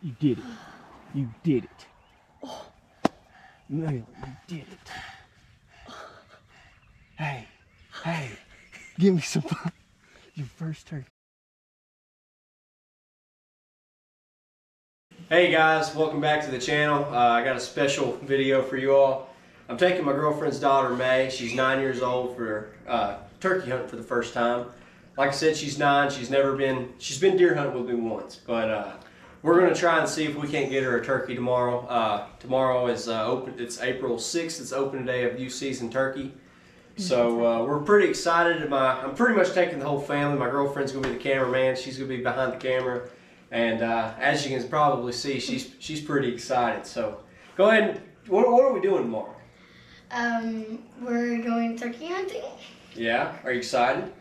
You did it. You did it. Layla, you did it. Hey, hey, give me some fun. Your first turkey. Hey guys, welcome back to the channel. I got a special video for you all. I'm taking my girlfriend's daughter, May. She's 9 years old for turkey hunting for the first time. Like I said, she's 9. She's been deer hunting with me once, but we're gonna try and see if we can't get her a turkey tomorrow. Tomorrow is it's April 6th. It's opening day of youth season turkey. So we're pretty excited. I'm pretty much taking the whole family. My girlfriend's gonna be the cameraman. She's gonna be behind the camera, and as you can probably see, she's pretty excited. So go ahead. And, what are we doing tomorrow? We're going turkey hunting. Yeah. Are you excited?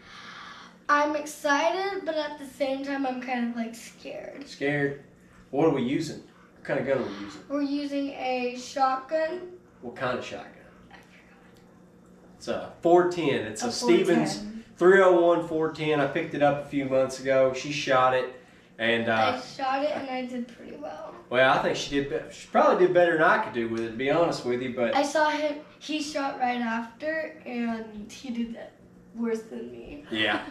I'm excited, but at the same time, I'm kind of like scared. Scared? What are we using? What kind of gun are we using? We're using a shotgun. What kind of shotgun? It's a 410. It's a Stevens 410. 301 410. I picked it up a few months ago. She shot it, and I shot it and I did pretty well. Well, I think she probably did better than I could do with it, to be honest with you. But I saw him. He shot right after, and he did that worse than me. Yeah,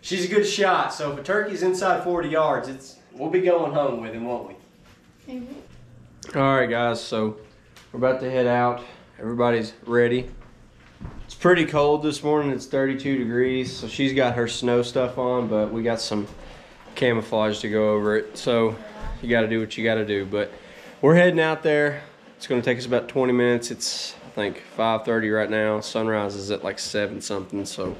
she's a good shot. So if a turkey's inside 40 yards, we'll be going home with him, won't we? Mm-hmm. All right, guys. So we're about to head out. Everybody's ready. It's pretty cold this morning. It's 32 degrees. So she's got her snow stuff on, but we got some camouflage to go over it. So you got to do what you got to do. But we're heading out there. It's going to take us about 20 minutes. It's, I think, 5:30 right now. Sunrise is at like 7 something. So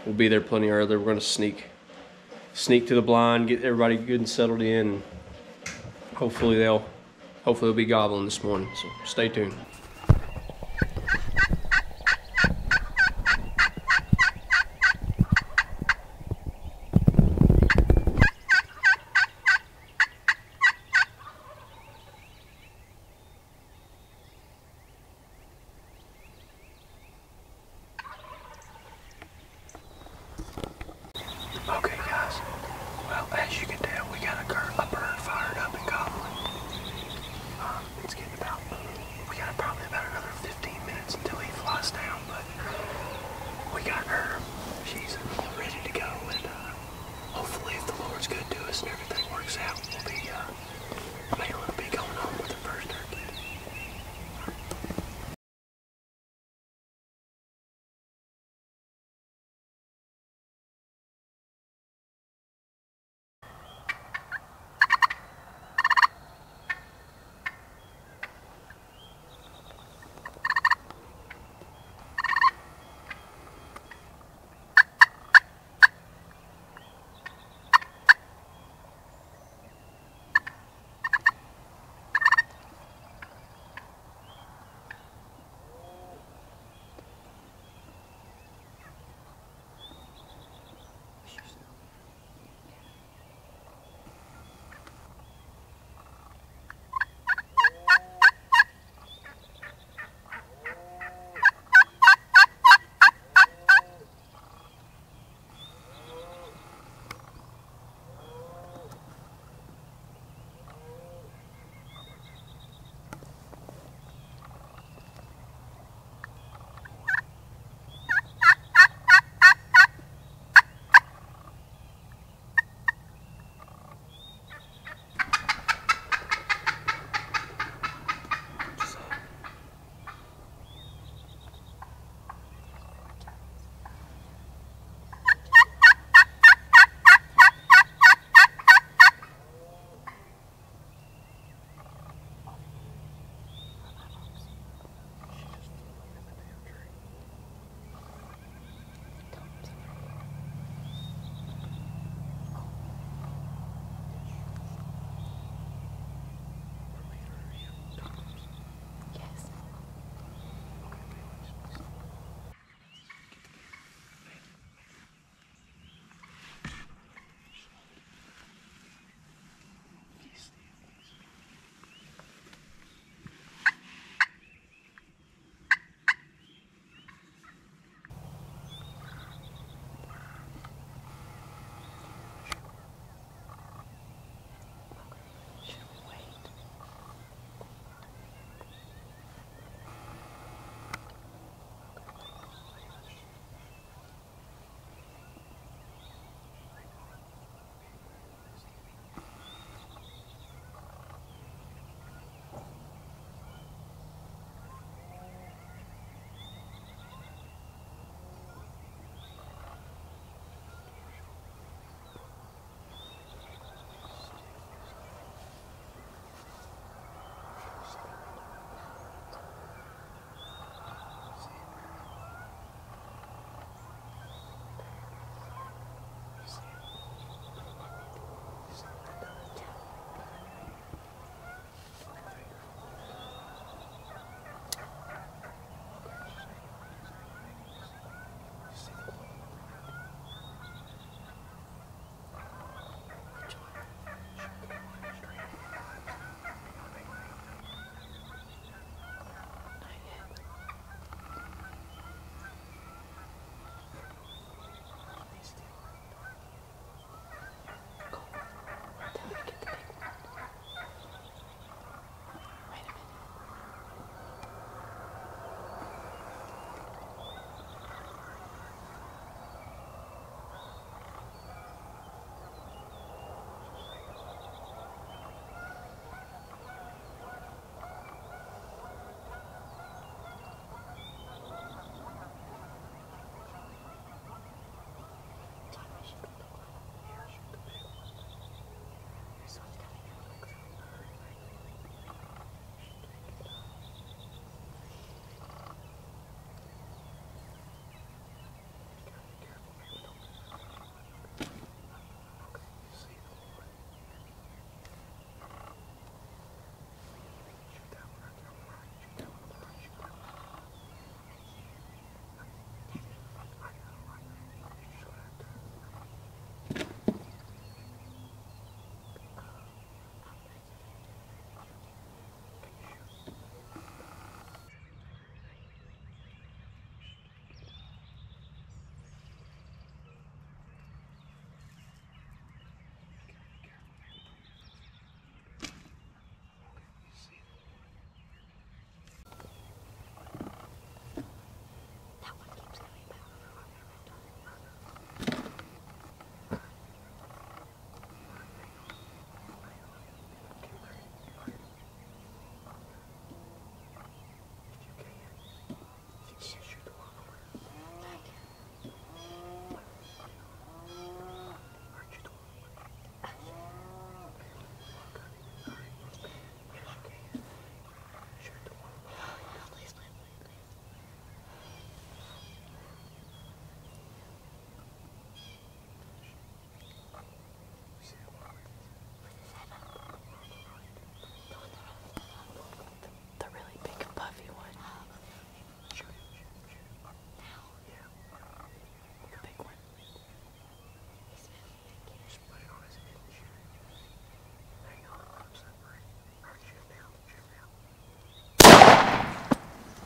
we'll be there plenty earlier. We're going to sneak to the blind, get everybody good and settled in. And hopefully they'll be gobbling this morning. So stay tuned. Okay, guys. Well, as you can tell, we got a bird fired up and gobbling. It's getting about. We got probably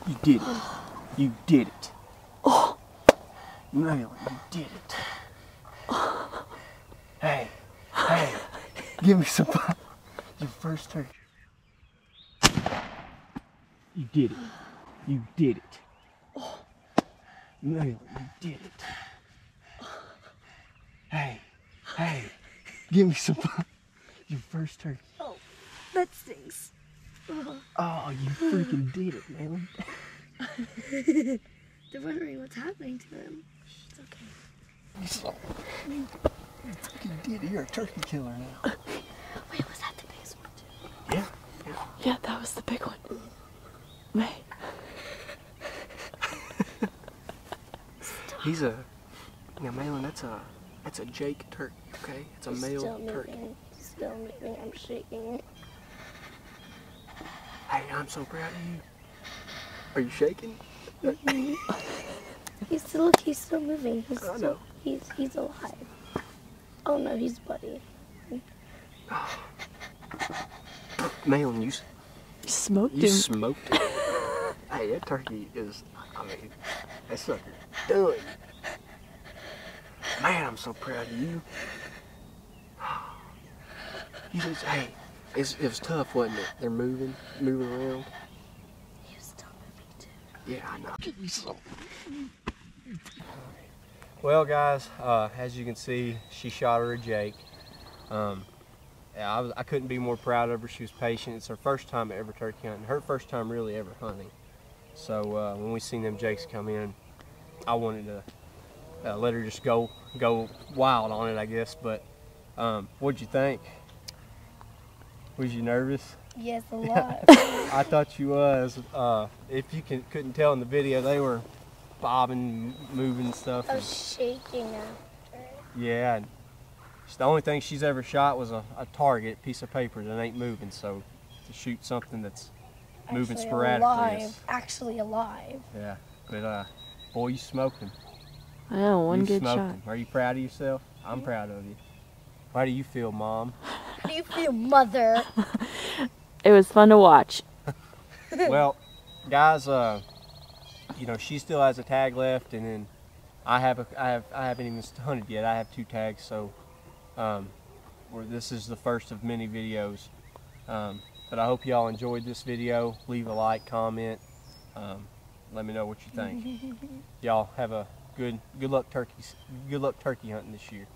You did it. You did it. Oh. Nail it. You did it. Hey, hey, give me some pie. Your first turkey. You did it. You did it. Nail it. You did it. Hey, hey, give me some pie. Your first turkey. Oh, that stinks. Oh, you freaking did it, man. They're wondering what's happening to him. It's okay. You freaking did it. You're a turkey killer now. Wait, was that the biggest one too? Yeah. Yeah, that was the big one. May. He's a, now Malin, that's a Jake turkey, okay? It's a male turkey. He's still moving. I'm shaking. Hey, I'm so proud of you. Are you shaking? He's still moving. I know. He's alive. Oh no, he's bloody. Malin, you Smoked You him. smoked it. Hey, that turkey is, I mean, that sucker done. Man, I'm so proud of you. You just, hey, it was tough, wasn't it? They're moving around. He was still moving too. Yeah, I know. Give me some. Well, guys, as you can see, she shot her a Jake. Yeah, I couldn't be more proud of her. She was patient. It's her first time ever turkey hunting. Her first time really ever hunting. So when we seen them Jakes come in, I wanted to let her just go wild on it, I guess. But what'd you think? Was you nervous? Yes, a lot. I thought you was. If you couldn't tell in the video, they were bobbing, moving and stuff. I was shaking after. Yeah. And the only thing she's ever shot was a target, piece of paper that ain't moving. So to shoot something that's moving sporadically. Actually alive. Yeah. But boy, you smoked him. I know, one You good smoked shot. him. Are you proud of yourself? I'm proud of you. How do you feel, Mom? How do you feel, Mother? It was fun to watch. Well, guys, you know, she still has a tag left, and then I haven't even hunted yet. I have 2 tags, so this is the first of many videos. But I hope y'all enjoyed this video. Leave a like, comment. Let me know what you think. Y'all have a good luck turkey hunting this year.